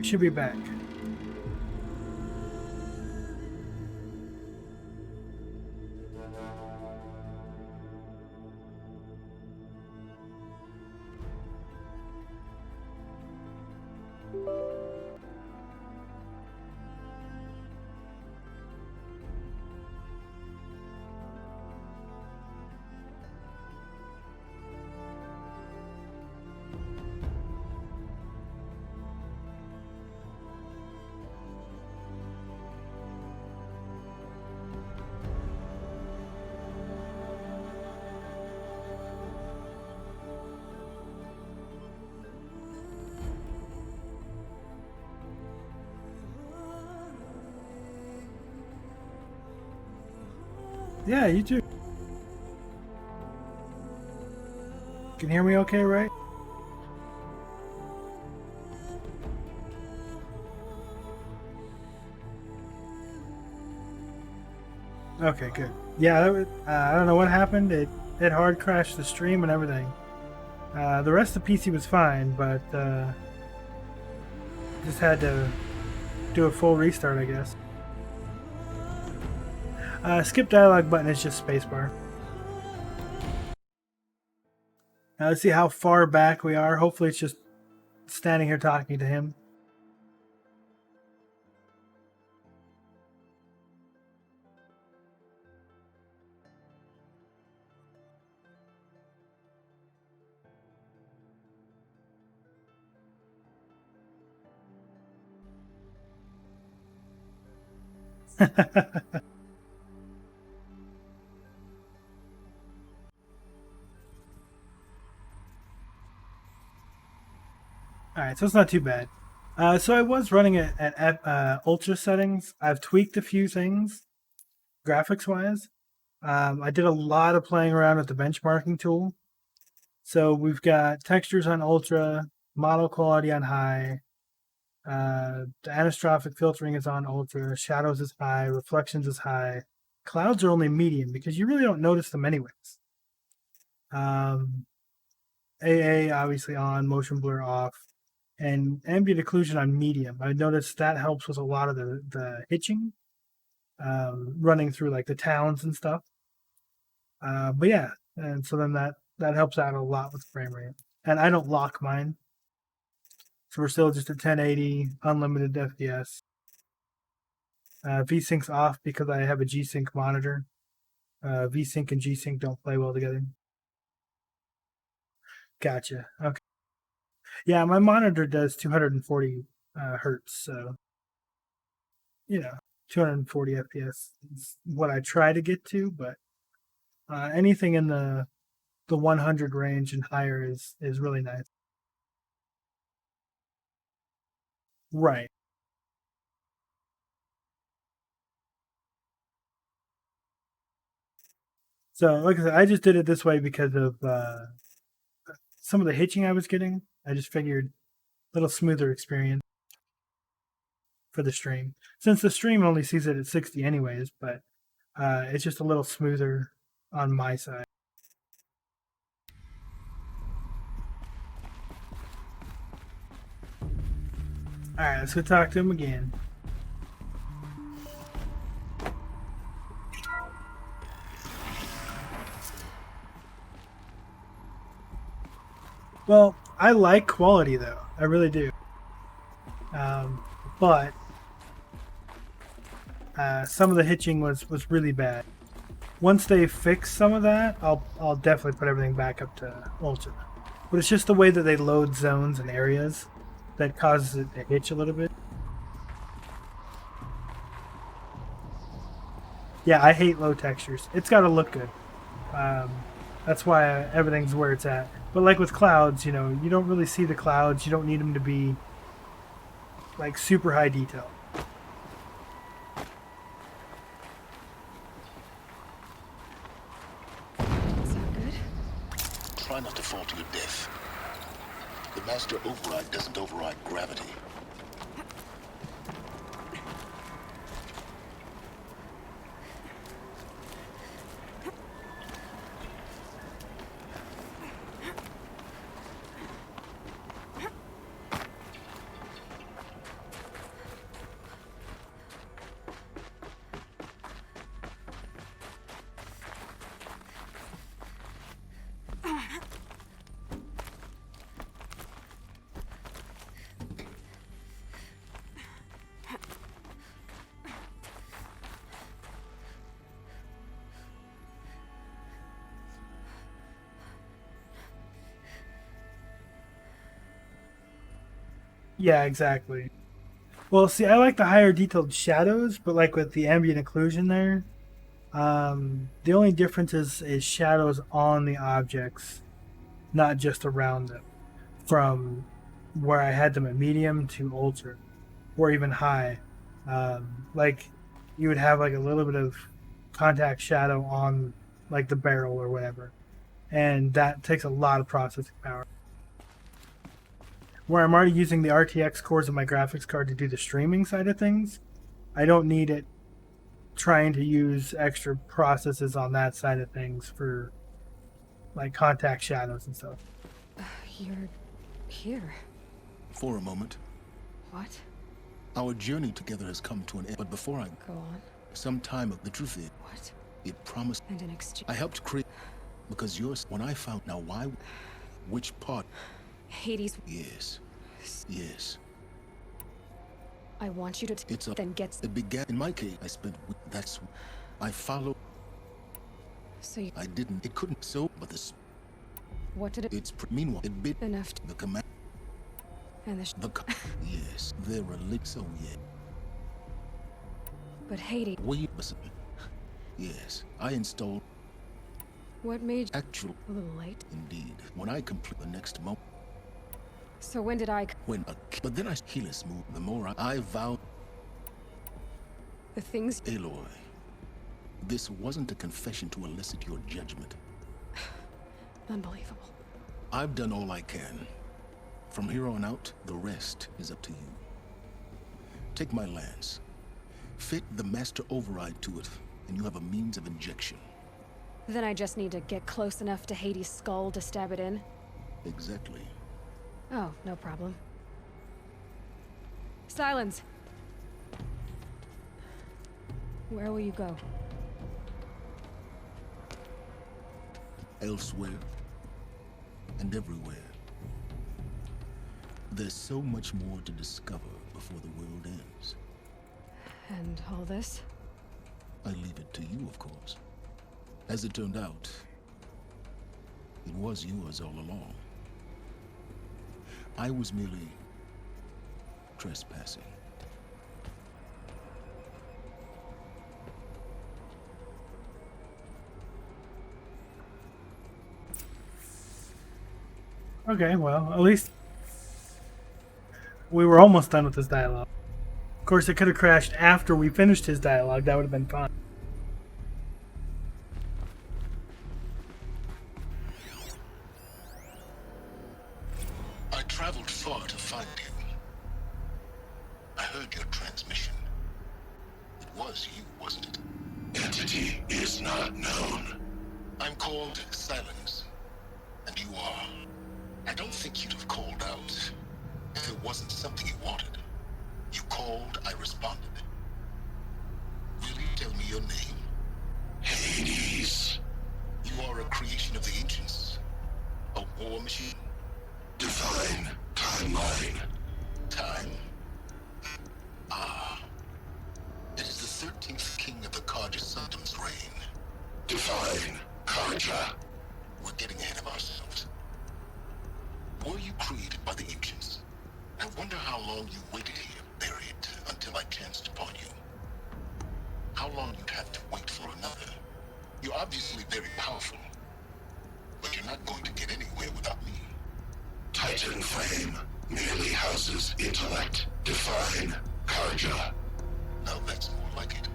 should be back. Yeah, you too. Can hear me okay, right? Okay, good. Yeah, that was, I don't know what happened. It hard crashed the stream and everything. The rest of the PC was fine, but just had to do a full restart, I guess. Skip dialogue button is just spacebar. Now let's see how far back we are. Hopefully it's just standing here talking to him. Alright, so it's not too bad. So I was running it at ultra settings. I've tweaked a few things, graphics-wise. I did a lot of playing around with the benchmarking tool. So we've got textures on ultra, model quality on high, the anastrophic filtering is on ultra, shadows is high, reflections is high. Clouds are only medium because you really don't notice them anyways. AA obviously on, motion blur off, and ambient occlusion on medium. I noticed that helps with a lot of the hitching, running through like the towns and stuff. But yeah, and so then that helps out a lot with frame rate. And I don't lock mine, so we're still just at 1080, unlimited FPS. VSync's off because I have a G-Sync monitor. VSync and G-Sync don't play well together. Gotcha. Okay. Yeah, my monitor does 240 hertz, so 240 FPS is what I try to get to, but anything in the 100 range and higher is really nice. Right. So, like I said, I just did it this way because of some of the hitching I was getting. I just figured a little smoother experience for the stream. Since the stream only sees it at 60 anyways, but it's just a little smoother on my side. Alright, let's go talk to him again. Well, I like quality though. I really do. But some of the hitching was really bad. Once they fix some of that, I'll definitely put everything back up to ultra. But it's just the way that they load zones and areas that causes it to hitch a little bit. Yeah, I hate low textures. It's got to look good. That's why everything's where it's at. But like with clouds, you don't really see the clouds. You don't need them to be like super high detail. Is that good? Try not to fall to your death. The master override doesn't override gravity. Yeah, exactly. Well, see, I like the higher detailed shadows, but like with the ambient occlusion there, the only difference is shadows on the objects, not just around them. From where I had them at medium to ultra, or even high, like you would have like a little bit of contact shadow on like the barrel or whatever, and that takes a lot of processing power. Where I'm already using the RTX cores of my graphics card to do the streaming side of things, I don't need it trying to use extra processes on that side of things for like contact shadows and stuff. You're here. For a moment, What? our journey together has come to an end. But before I, Go on. some time of the truth is, What? it promised. And in exchange, I helped create because yours. When I found now, why, which part? Hades. Yes, yes. I want you to It's a. then get. It began in my case. I spent. That's. I followed. So you. I didn't. It couldn't. So, but this. What did it? It's. Meanwhile, it bit Enough. To, the command. and The. Yes, they're a so yeah. But Hades. We. Listen. Yes, I installed What made you actual. a little late? Indeed, when I complete the next moment. So when did I? When a. But then I healers move. The more I vowed. The things. Aloy. This wasn't a confession to elicit your judgment. Unbelievable. I've done all I can. From here on out, the rest is up to you. Take my lance. Fit the master override to it, and you have a means of injection. Then I just need to get close enough to Hades' skull to stab it in. Exactly. Oh, no problem. Silence. Where will you go? Elsewhere. And everywhere. There's so much more to discover before the world ends. And all this? I leave it to you, of course. As it turned out, it was yours all along. I was merely trespassing. Okay, well, at least we were almost done with this dialogue. Of course, it could have crashed after we finished his dialogue. That would have been fine. I traveled far to find you. I heard your transmission. It was you, wasn't it? Entity is not known. I'm called Silence, and you are. I don't think you'd have called out if it wasn't something you wanted. You called, I responded. Will you tell me your name? Hades. You are a creation of the ancients. A war machine. Divine timeline. Time? Ah. It is the 13th king of the Karja Sanctum's reign. Divine Karja. We're getting ahead of ourselves. Were you created by the ancients? I wonder how long you waited here, buried, until I chanced upon you. How long you'd have to wait for another. You're obviously very powerful, but you're not going to get anywhere without me. Titan Flame merely houses intellect. Define Karja. Now that's more like it.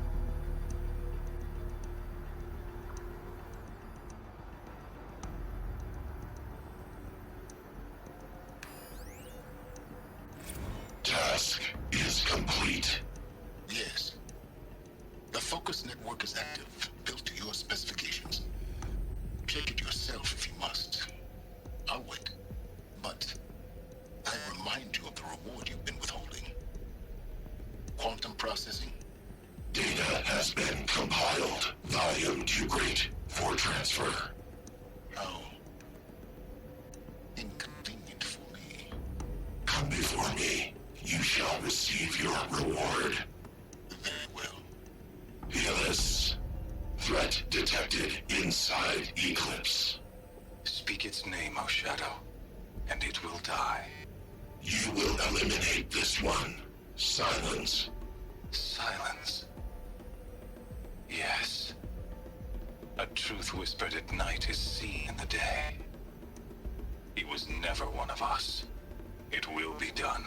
Task is complete. Yes. The focus network is active, built to your specifications. Check it yourself if you must. I'll wait. But I remind you of the reward you've been withholding. Quantum processing? Data has been compiled. Volume too great for transfer. How inconvenient for me. Come before me. You shall receive your reward. Very well. Healus. Threat detected inside Eclipse. Speak its name, O Shadow, and it will die. You will eliminate this one. Silence. Silence. Yes. A truth whispered at night is seen in the day. He was never one of us. It will be done.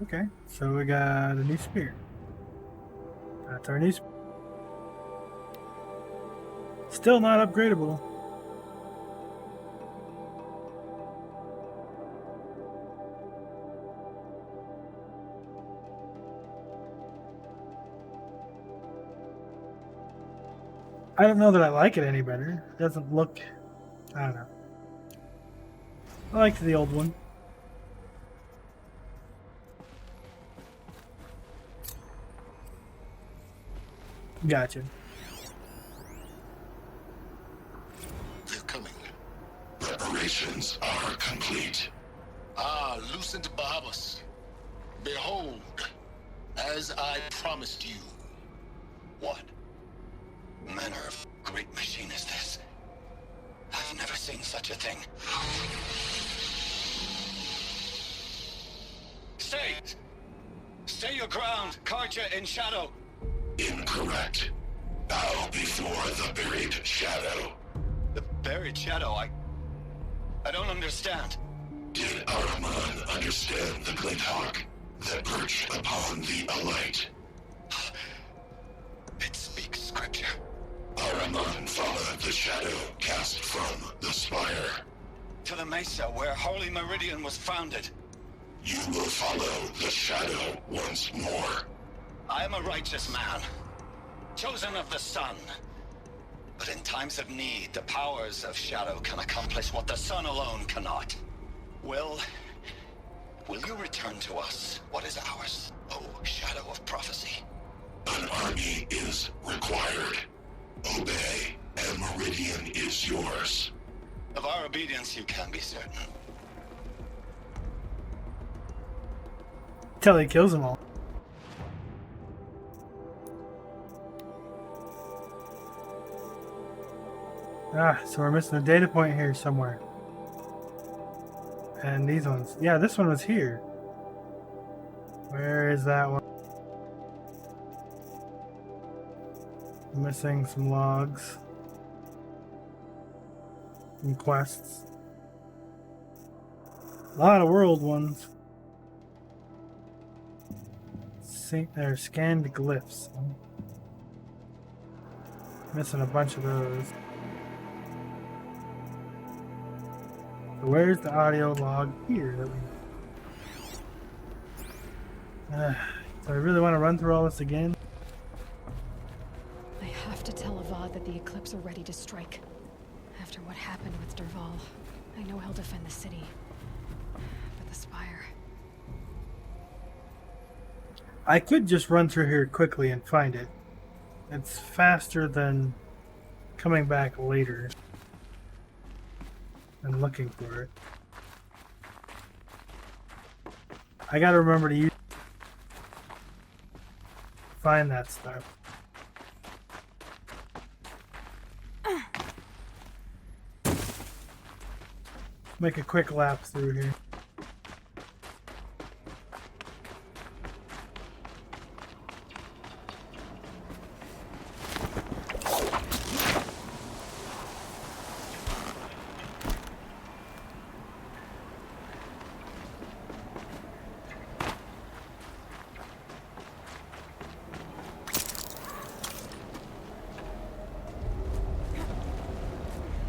Okay, so we got a new spear. That's our new spear. Still not upgradable. I don't know that I like it any better. It doesn't look... I don't know. I liked the old one. Gotcha. They're coming. Preparations are complete. Ah, Lucent Bahamas. Behold, as I promised you. What? Manner of great machine is this? I've never seen such a thing. Stay! Stay your ground, Karja in shadow! Incorrect. Bow before the buried shadow. The buried shadow, I don't understand. Did Araman understand the glint hawk that perched upon the alight? It speaks scripture. Araman followed the shadow cast from the spire. To the mesa where Holy Meridian was founded. You will follow the shadow once more. I am a righteous man, chosen of the sun. But in times of need, the powers of shadow can accomplish what the sun alone cannot. Will you return to us what is ours, O shadow of prophecy? An army is required. Obey, and Meridian is yours. Of our obedience you can be certain. Till he kills them all. Ah, so we're missing a data point here somewhere. And these ones. Yeah, this one was here. Where is that one? Missing some logs. Some quests. A lot of world ones. They're scanned glyphs. Missing a bunch of those. So where's the audio log here? So I really want to run through all this again. I have to tell Avad that the Eclipse are ready to strike. After what happened with Derval, I know he'll defend the city. But the Spire... I could just run through here quickly and find it. It's faster than coming back later and looking for it. I gotta remember to find that stuff. Make a quick lap through here.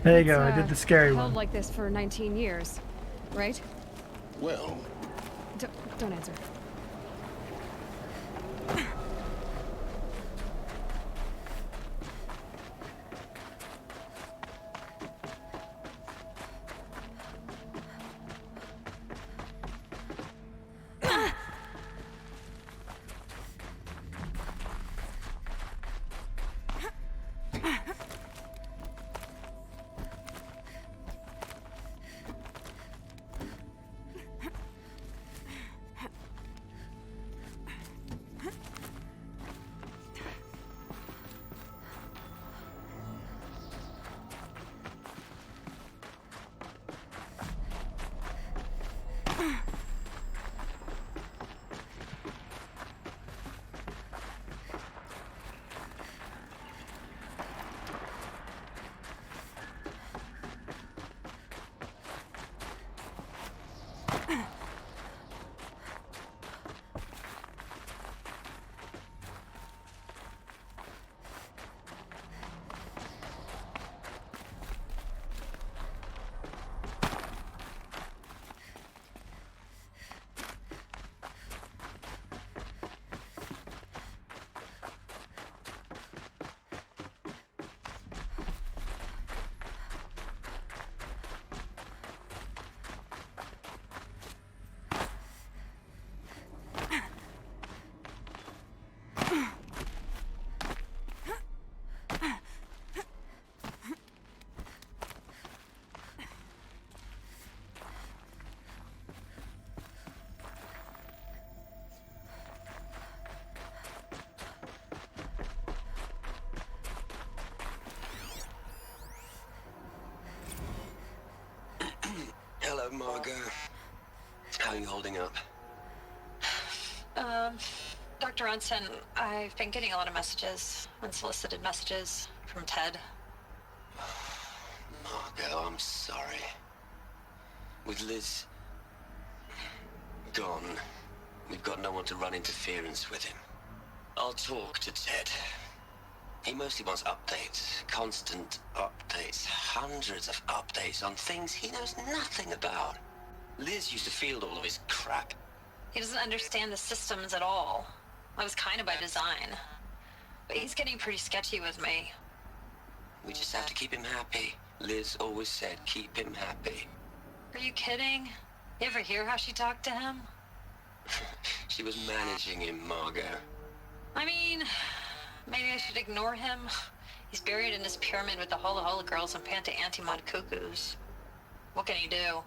There you go, I did the scary held one. like this for 19 years, right? Well, Don't answer. Margot, how are you holding up? Dr. Unson, I've been getting a lot of messages, unsolicited messages from Ted. Margot, I'm sorry. With Liz gone, we've got no one to run interference with him. I'll talk to Ted. He mostly wants updates, constant updates, hundreds of updates on things he knows nothing about. Liz used to field all of his crap. He doesn't understand the systems at all. That was kind of by design. But he's getting pretty sketchy with me. We just have to keep him happy. Liz always said, keep him happy. Are you kidding? You ever hear how she talked to him? She was managing him, Margot. I mean, maybe I should ignore him. He's buried in this pyramid with the Hola Hola girls and Panta Antimod cuckoos. What can he do?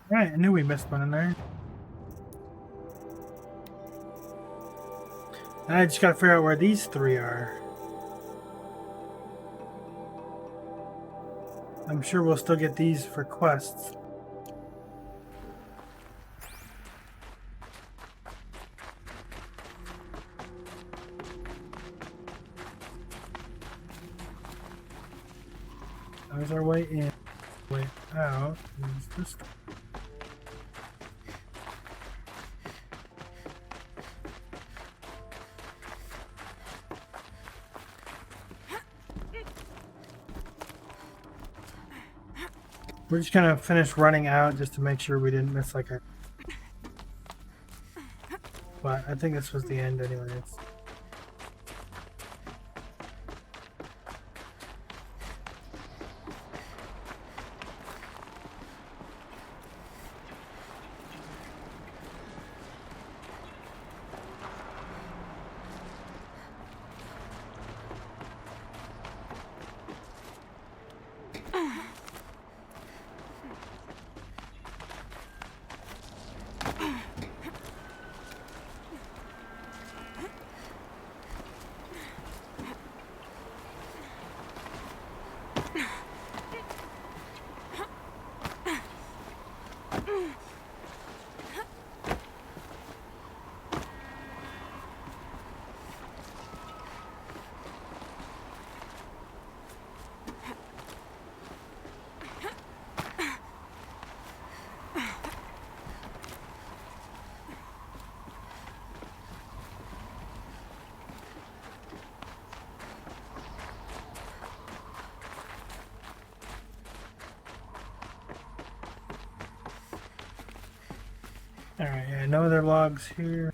Right, I knew we missed one in there. I just gotta figure out where these three are. I'm sure we'll still get these for quests. There's our way in. Way out is this. We're just gonna finish running out just to make sure we didn't miss like a. But I think this was the end, anyways. Alright, yeah, no other logs here.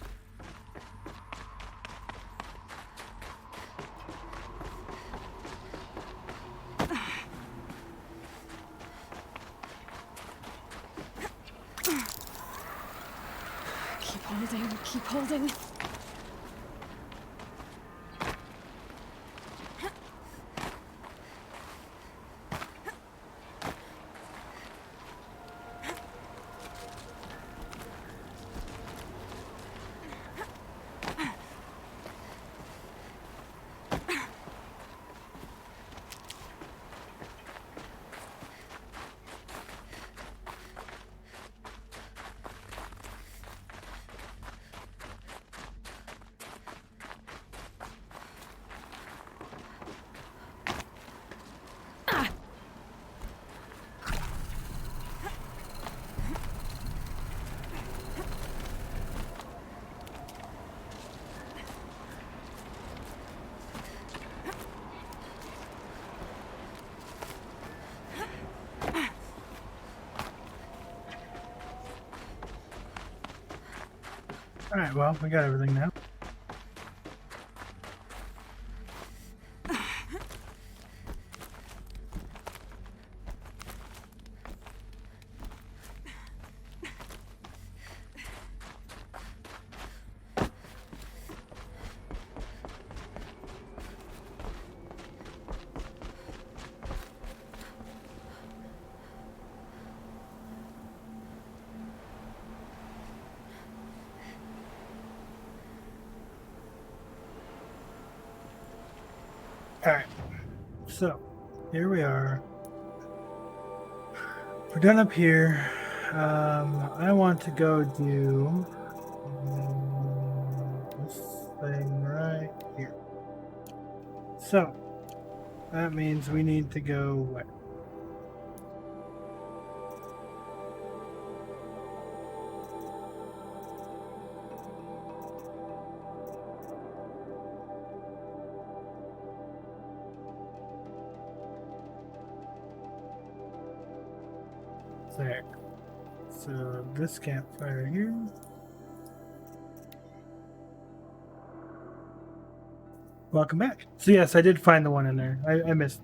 Keep holding, keep holding. Alright, well, we got everything now. Alright, so here we are. We're done up here. I want to go do this thing right here. So that means we need to go where? There. So this campfire here. Welcome back. So yes, I did find the one in there. I missed.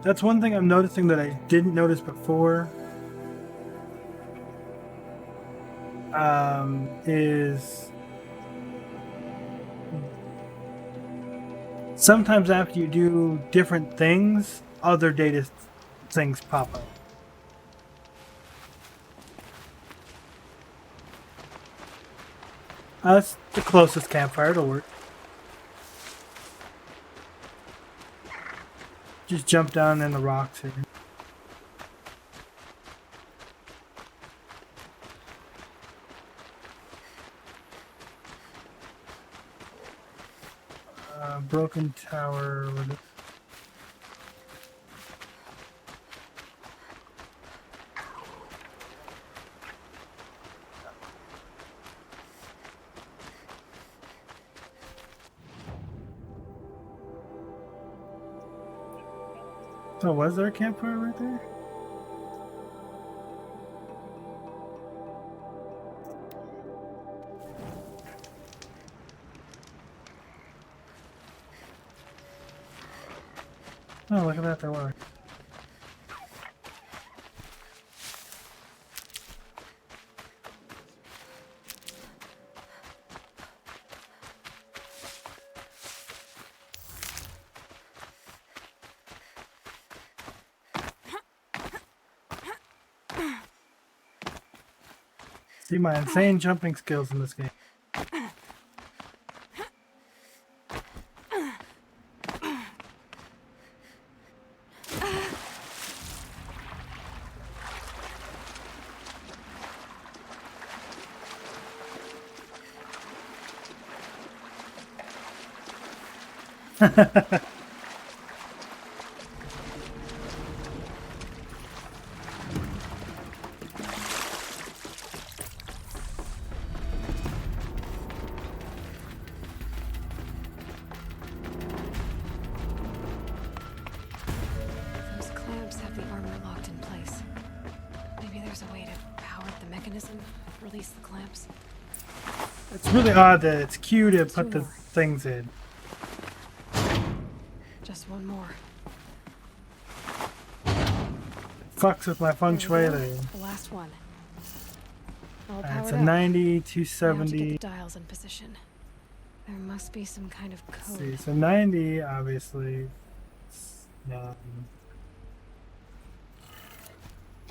That's one thing I'm noticing that I didn't notice before. Is sometimes after you do different things, other data things pop up. That's the closest campfire to work. Just jump down in the rocks here. Broken tower. So was there a campfire right there? Oh, look at that, there was. See my insane jumping skills in this game. Those clamps have the armor locked in place. Maybe there's a way to power up the mechanism, release the clamps. It's really odd that it's Q to put the more. things in. Just one more. Fucks with my feng There we shui go. there. The last one. All Alright, powered so up. 90, Now to get 270. the dials in position. There must be some kind of Let's code. see, so 90, obviously.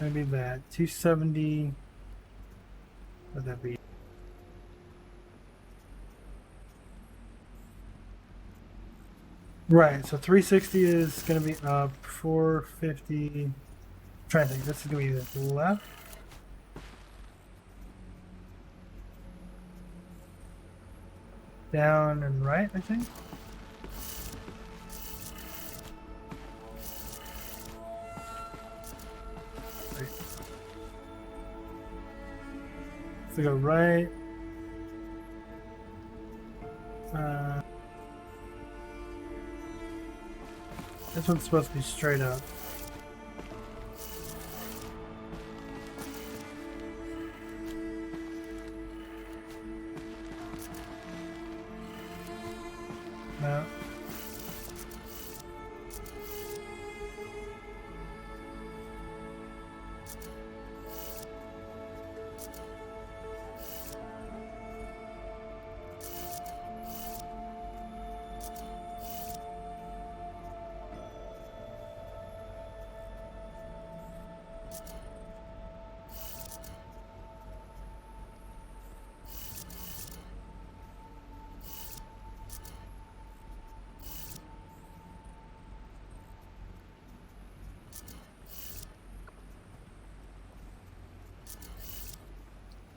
Maybe that. 270. What would that be? Right, so 360 is going to be up. 450. Trying to think, this is going to be the left. Down and right, I think. Right. So go right. This one's supposed to be straight up. No.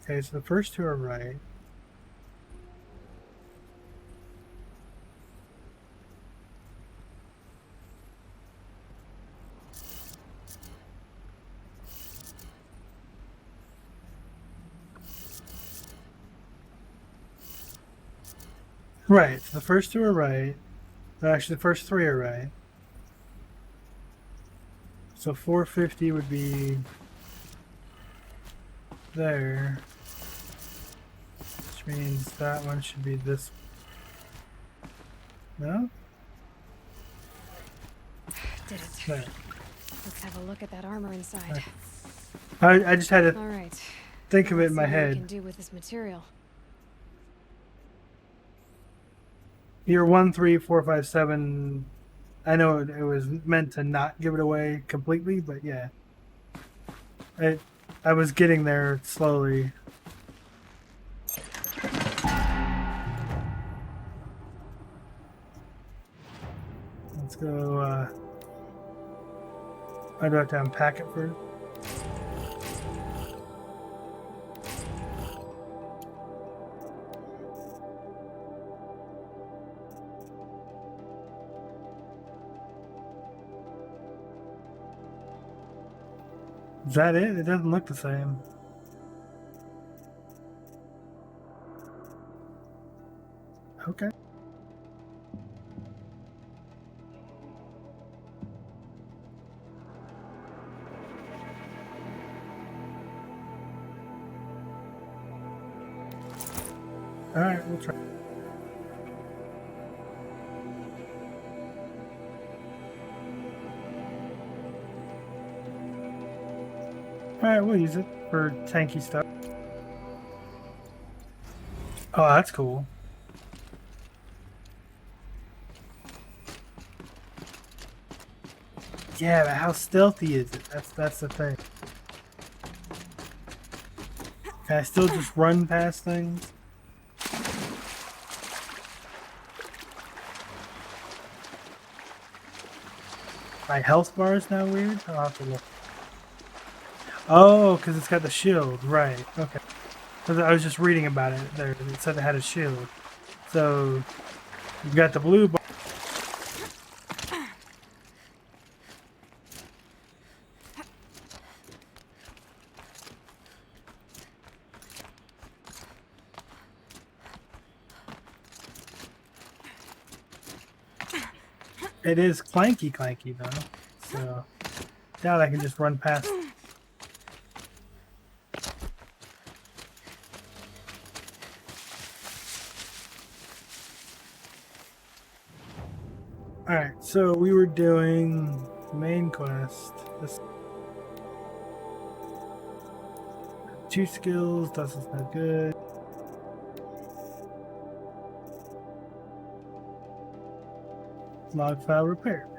Okay, so the first two are right. Right, so the first two are right. Actually, the first three are right. So 450 would be there, which means that one should be this. No? Did it. There. Let's have a look at that armor inside. I just had to All right. think of it Let's in my see what we head. can do with this material. Your 1, 3, 4, 5, 7. I know it was meant to not give it away completely, but yeah. I was getting there slowly. Let's go, I do have to unpack it first. Is that it? It doesn't look the same. Okay. Alright, we'll try. Alright, we'll use it for tanky stuff. Oh, that's cool. Yeah, but how stealthy is it? That's the thing. Can I still just run past things? My health bar is now weird? I'll have to look. Oh, because it's got the shield. Right, okay. 'Cause I was just reading about it there. It said it had a shield. So, you've got the blue bar. It is clanky though. So, now I can just run past. Alright, so we were doing main quest. This 2 skills, doesn't sound good. Log file repaired.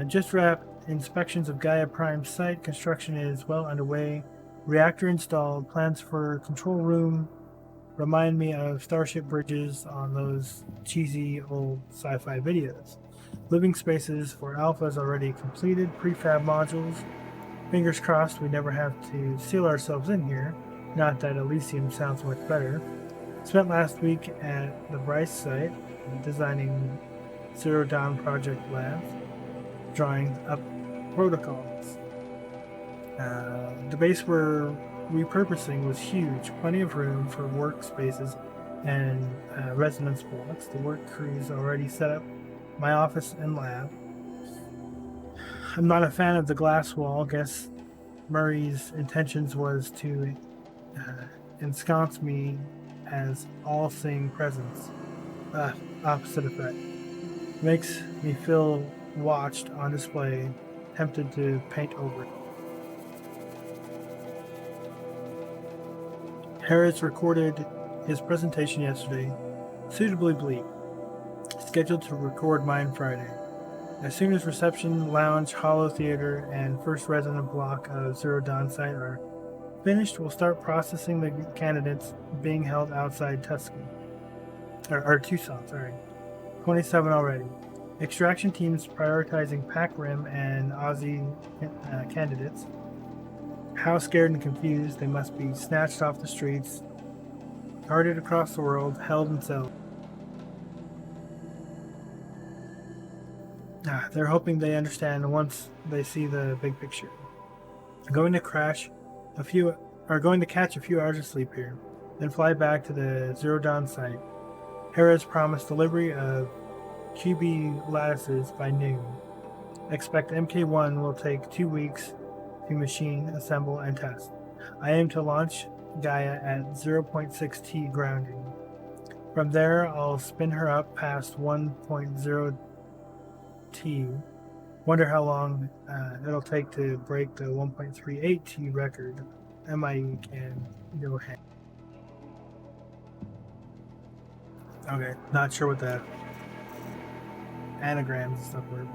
Just wrapped inspections of Gaia Prime site. Construction is well underway. Reactor installed. Plans for control room remind me of Starship bridges on those cheesy old sci-fi videos. Living spaces for alphas already completed. Prefab modules. Fingers crossed we never have to seal ourselves in here. Not that Elysium sounds much better. Spent last week at the Bryce site designing Zero Dawn Project labs, drawing up protocols. The base we're repurposing was huge, plenty of room for workspaces and resonance blocks. The work crews already set up my office and lab. I'm not a fan of the glass wall. Guess Murray's intentions was to ensconce me as all-seeing presence. Opposite effect. Makes me feel watched on display, tempted to paint over it. Harris recorded his presentation yesterday, suitably bleak, scheduled to record mine Friday. As soon as reception, lounge, hollow theater, and first resident block of Zero Dawn site are finished, we'll start processing the candidates being held outside Tucson. Or Tucson, sorry. 27 already. Extraction teams prioritizing Pac Rim and Aussie candidates how scared and confused they must be, snatched off the streets, carted across the world, held and sold. They're hoping they understand once they see the big picture. Going to catch a few hours of sleep here, then fly back to the Zero Dawn site. Hera's promised delivery of QB lattices by noon. Expect MK1 will take 2 weeks to machine, assemble, and test. I aim to launch Gaia at 0.6 T grounding. From there, I'll spin her up past 1.0 T. Wonder how long it'll take to break the 1.38 T record. MIE can go ahead. Okay, not sure what the anagrams and stuff were.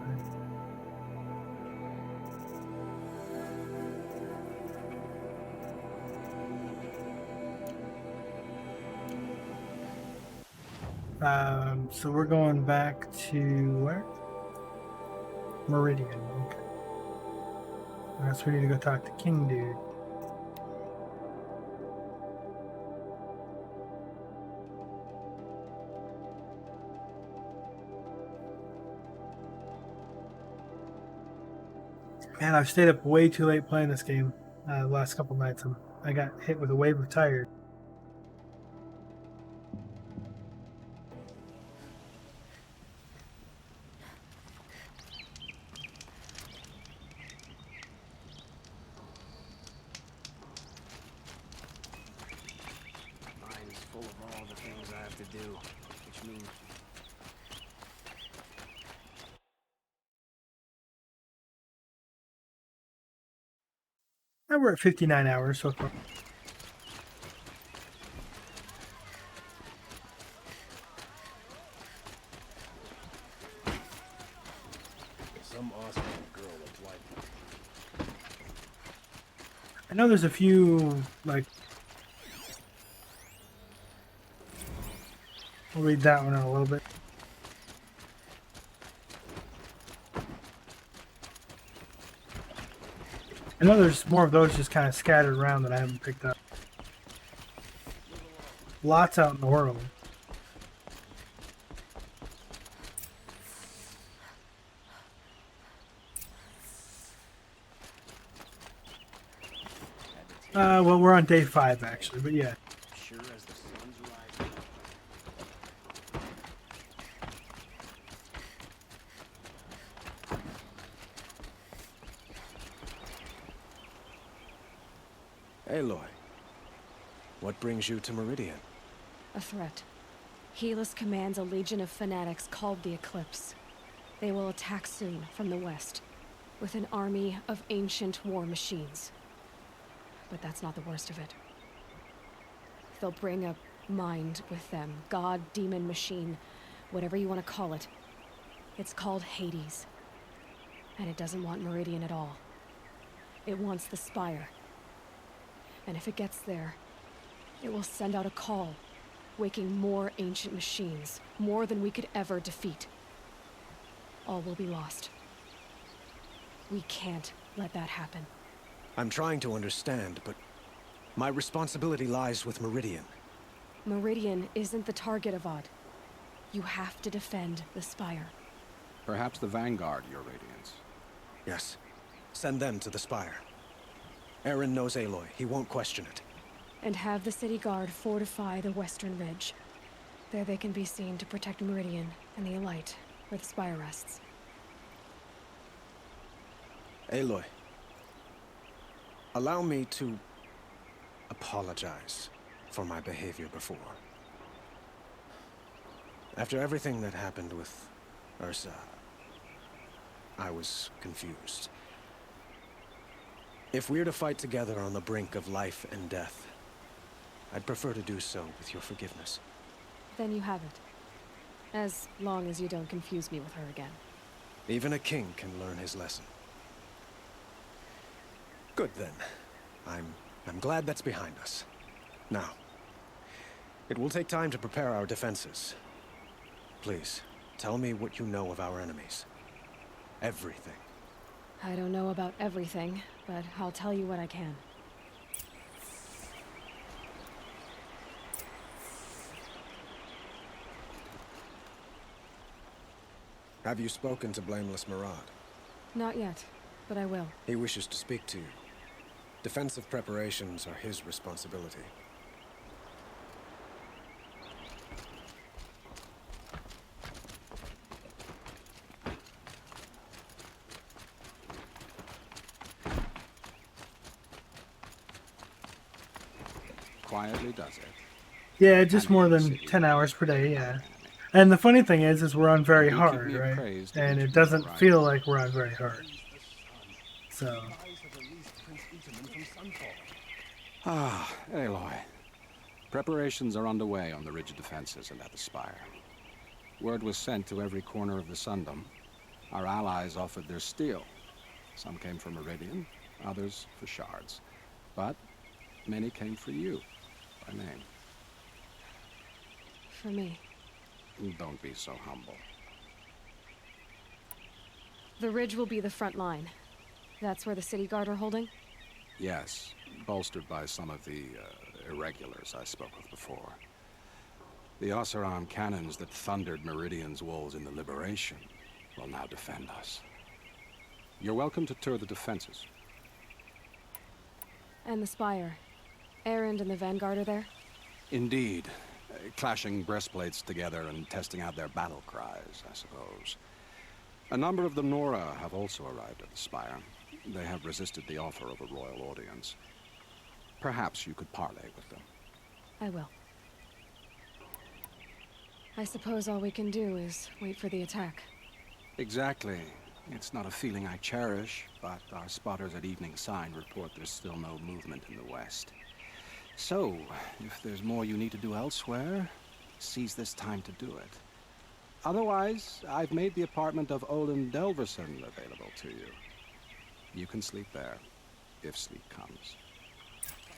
So we're going back to where? Meridian. Okay. I guess we need to go talk to King Dude. Man, I've stayed up way too late playing this game the last couple nights. I got hit with a wave of tired. Mind's full of all the things I have to do, which means And we're at 59 hours so far. some awesome girl applied. I know there's a few, like... We'll read that one in a little bit. I know there's more of those just kind of scattered around that I haven't picked up. Lots out in the world. Well, we're on day 5 actually, but yeah. Sure as the sun's rising. Aloy, what brings you to Meridian? A threat. Helis commands a legion of fanatics called the Eclipse. They will attack soon from the west, with an army of ancient war machines. But that's not the worst of it. They'll bring a mind with them. God, demon, machine, whatever you want to call it. It's called Hades. And it doesn't want Meridian at all. It wants the Spire. And if it gets there, it will send out a call, waking more ancient machines, more than we could ever defeat. All will be lost. We can't let that happen. I'm trying to understand, but my responsibility lies with Meridian. Meridian isn't the target, Avad. You have to defend the Spire. Perhaps the Vanguard, Your Radiance. Yes. Send them to the Spire. Aaron knows Aloy. He won't question it. And have the city guard fortify the western ridge. There they can be seen to protect Meridian and the Elite, where the Spire rests. Aloy, allow me to apologize for my behavior before. After everything that happened with Ursa, I was confused. If we're to fight together on the brink of life and death, I'd prefer to do so with your forgiveness. Then you have it. As long as you don't confuse me with her again. Even a king can learn his lesson. Good then. I'm glad that's behind us. Now, it will take time to prepare our defenses. Please, tell me what you know of our enemies. Everything. I don't know about everything, but I'll tell you what I can. Have you spoken to Blameless Murad? Not yet, but I will. He wishes to speak to you. Defensive preparations are his responsibility. Quietly does it. Yeah, just And more in the than city, 10 hours per day, yeah. enemy. And the funny thing is we're on very You keep hard, me right? appraised of And each it of doesn't your feel arrivals. like we're on very hard. So, Ah, Aloy. Preparations are underway on the ridge defenses and at the spire. Word was sent to every corner of the Sundom. Our allies offered their steel. Some came for Meridian, others for shards. But many came for you, by name. For me. Don't be so humble. The ridge will be the front line. That's where the city guard are holding? Yes, bolstered by some of the irregulars I spoke of before. The Oseram cannons that thundered Meridian's walls in the Liberation will now defend us. You're welcome to tour the defenses. And the spire. Erend and the Vanguard are there? Indeed. Clashing breastplates together and testing out their battle cries, I suppose. A number of the Nora have also arrived at the spire. They have resisted the offer of a royal audience. Perhaps you could parley with them. I will. I suppose all we can do is wait for the attack. Exactly. It's not a feeling I cherish, but our spotters at Evening Sign report there's still no movement in the west. So, if there's more you need to do elsewhere, seize this time to do it. Otherwise, I've made the apartment of Olin Delverson available to you. You can sleep there, if sleep comes.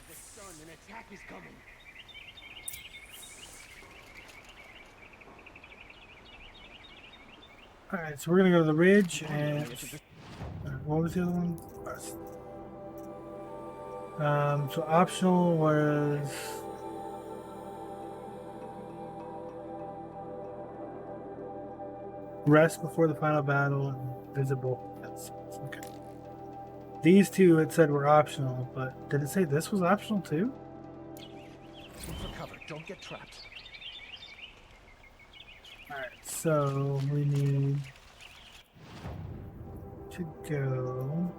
The sun, an attack is coming. alright, so we're gonna go to the ridge and... what was the other one? So optional was... rest before the final battle and visible. That's okay. These two it said were optional, but did it say this was optional too? Look for cover. Don't get trapped. Alright, so we need to go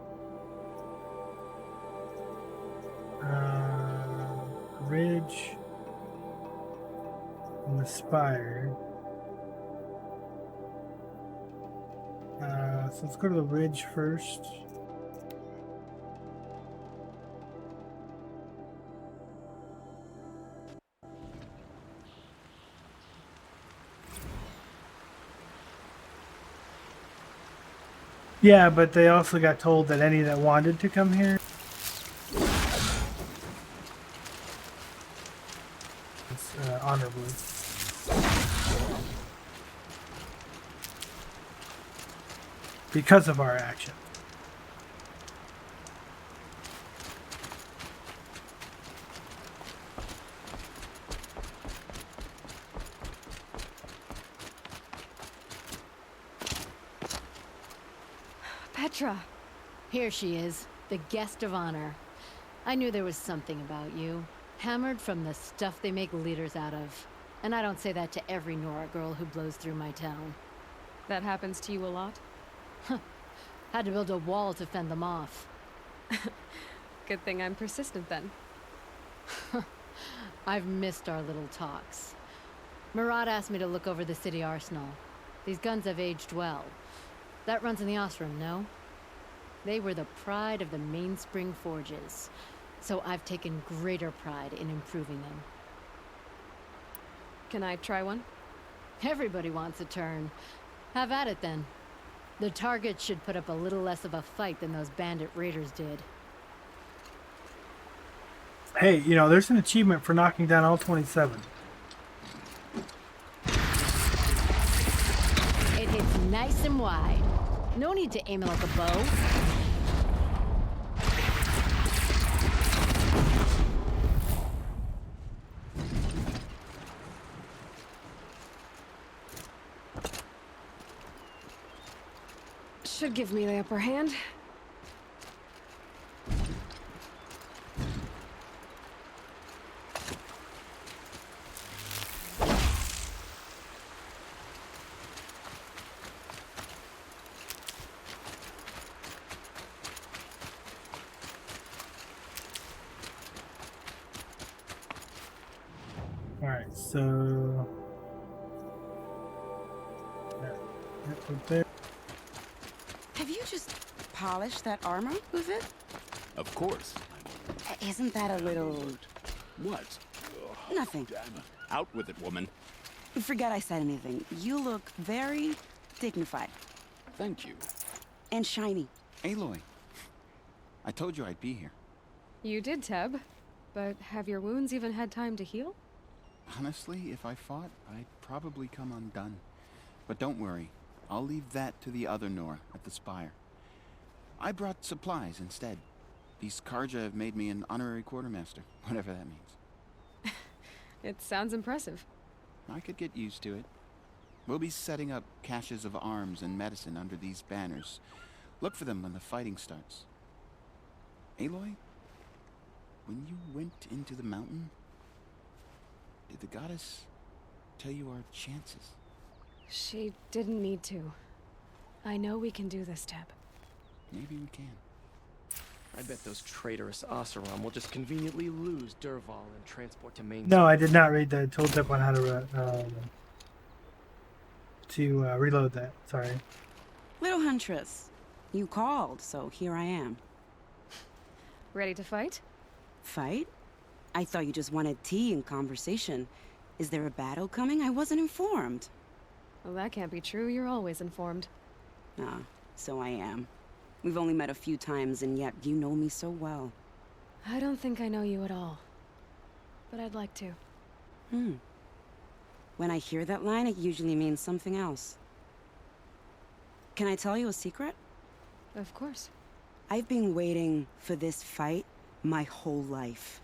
ridge and the spire. So let's go to the ridge first. Yeah, but they also got told that any that wanted to come here, honorably. Because of our action. Petra! Here she is, the guest of honor. I knew there was something about you. Hammered from the stuff they make leaders out of. And I don't say that to every Nora girl who blows through my town. That happens to you a lot? Had to build a wall to fend them off. Good thing I'm persistent then. I've missed our little talks. Murad asked me to look over the city arsenal. These guns have aged well. That runs in the Osram, no? They were the pride of the Mainspring Forges, so I've taken greater pride in improving them. Can I try one? Everybody wants a turn. Have at it then. The target should put up a little less of a fight than those bandit raiders did. Hey, you know, there's an achievement for knocking down all 27. It hits nice and wide. No need to aim it like a bow. should give me the upper hand. Alright, so that's up there. Have you just polished that armor with it? Of course. Isn't that a little... What? Nothing. Out with it, woman. Forget I said anything. You look very dignified. Thank you. And shiny. Aloy, I told you I'd be here. You did, Teb. But have your wounds even had time to heal? Honestly, if I fought, I'd probably come undone. But don't worry. I'll leave that to the other Nora at the Spire. I brought supplies instead. These Karja have made me an honorary quartermaster, whatever that means. It sounds impressive. I could get used to it. We'll be setting up caches of arms and medicine under these banners. Look for them when the fighting starts. Aloy, when you went into the mountain, did the goddess tell you our chances? She didn't need to. I know we can do this, Teb. Maybe we can. I bet those traitorous Oseram will just conveniently lose Derval and transport to Main. No, I did not read the tooltip on how to reload that. Sorry. Little Huntress, you called, so here I am. Ready to fight? Fight? I thought you just wanted tea and conversation. Is there a battle coming? I wasn't informed. Well, that can't be true. You're always informed. Ah, so I am. We've only met a few times, and yet you know me so well. I don't think I know you at all. But I'd like to. When I hear that line, it usually means something else. Can I tell you a secret? Of course. I've been waiting for this fight my whole life.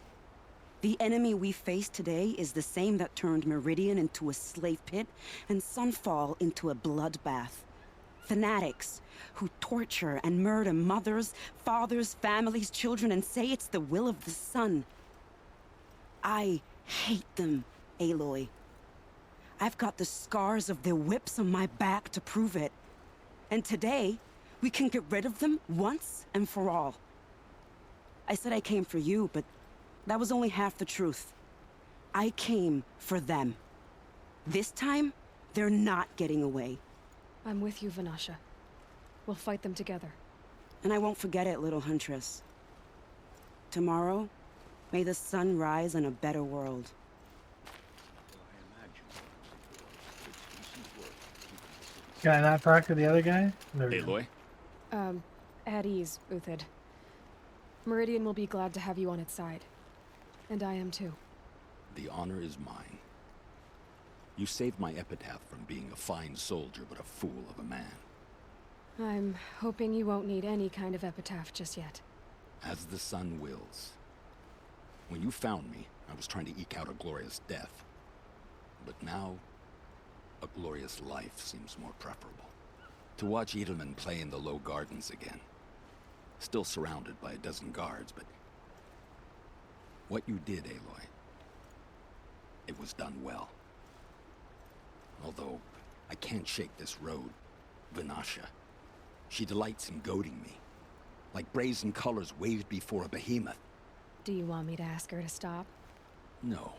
The enemy we face today is the same that turned Meridian into a slave pit and Sunfall into a bloodbath. Fanatics who torture and murder mothers, fathers, families, children, and say it's the will of the sun. I hate them, Aloy. I've got the scars of their whips on my back to prove it. And today, we can get rid of them once and for all. I said I came for you, but that was only half the truth. I came for them. This time, they're not getting away. I'm with you, Vanasha. We'll fight them together. And I won't forget it, little Huntress. Tomorrow, may the sun rise in a better world. Can I not talk to the other guy? There we go. Aloy? At ease, Uthid. Meridian will be glad to have you on its side. And I am too. The honor is mine. You saved my epitaph from being a fine soldier, but a fool of a man. I'm hoping you won't need any kind of epitaph just yet. As the sun wills. When you found me, I was trying to eke out a glorious death. But now, a glorious life seems more preferable. To watch Edelman play in the low gardens again. Still surrounded by a dozen guards, but... what you did, Aloy, it was done well. Although, I can't shake this road. Vanasha. She delights in goading me. Like brazen colors waved before a behemoth. Do you want me to ask her to stop? No.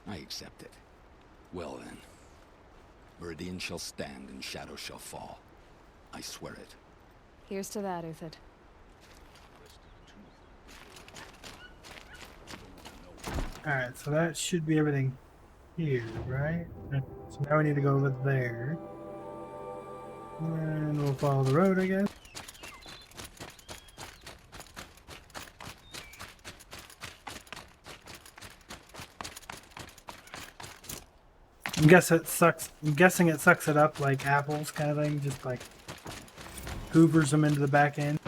I accept it. Well then. Meridian shall stand and shadow shall fall. I swear it. Here's to that, Uthid. Alright, so that should be everything here, right? So now we need to go over there. And we'll follow the road, I guess. I'm guessing it sucks it up like apples kind of thing, just like hoovers them into the back end.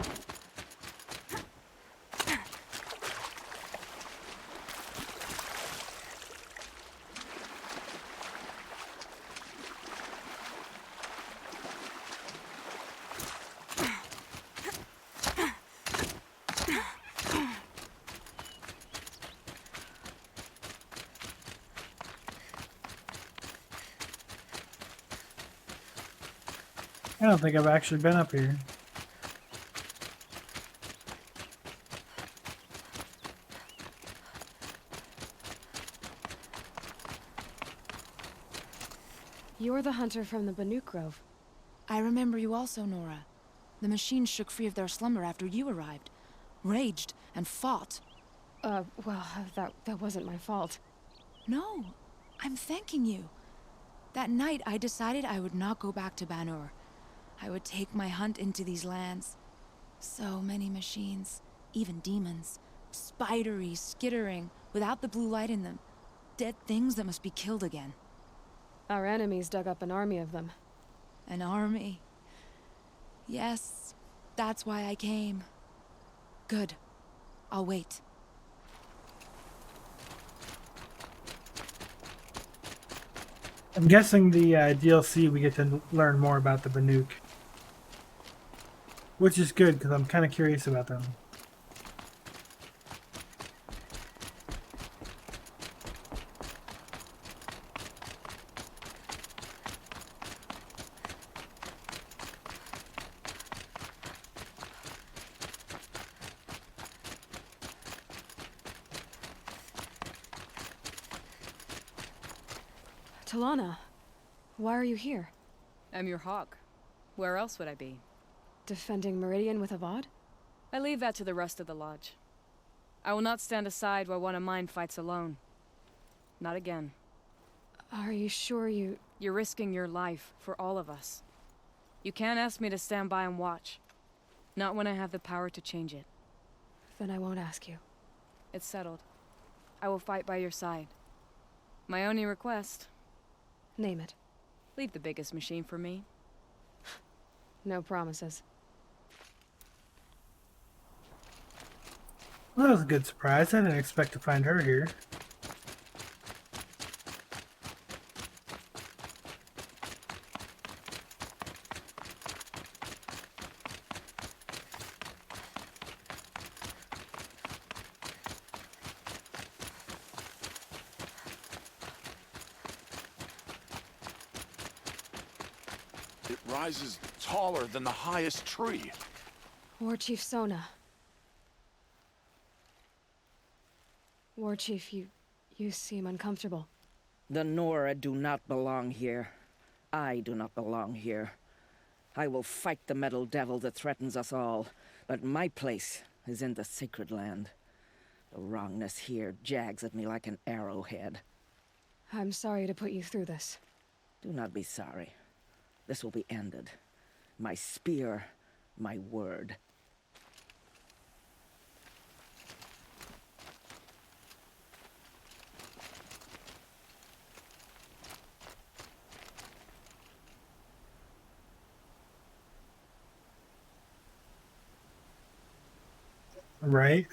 I don't think I've actually been up here. You're the hunter from the Banuk Grove. I remember you also, Nora. The machines shook free of their slumber after you arrived. Raged and fought. Well, that wasn't my fault. No, I'm thanking you. That night, I decided I would not go back to Banur. I would take my hunt into these lands. So many machines, even demons. Spidery, skittering, without the blue light in them. Dead things that must be killed again. Our enemies dug up an army of them. An army? Yes, that's why I came. Good. I'll wait. I'm guessing the DLC we get to learn more about the Banuk. Which is good, because I'm kind of curious about them. Talana, why are you here? I'm your hawk. Where else would I be? Defending Meridian with Avad? I leave that to the rest of the Lodge. I will not stand aside while one of mine fights alone. Not again. Are you sure you... You're risking your life for all of us. You can't ask me to stand by and watch. Not when I have the power to change it. Then I won't ask you. It's settled. I will fight by your side. My only request... Name it. Leave the biggest machine for me. No promises. Well, that was a good surprise. I didn't expect to find her here. It rises taller than the highest tree. War Chief Sona. War Chief, you seem uncomfortable. The Nora do not belong here. I do not belong here. I will fight the metal devil that threatens us all, but my place is in the sacred land. The wrongness here jags at me like an arrowhead. I'm sorry to put you through this. Do not be sorry. This will be ended. My spear, my word. Right?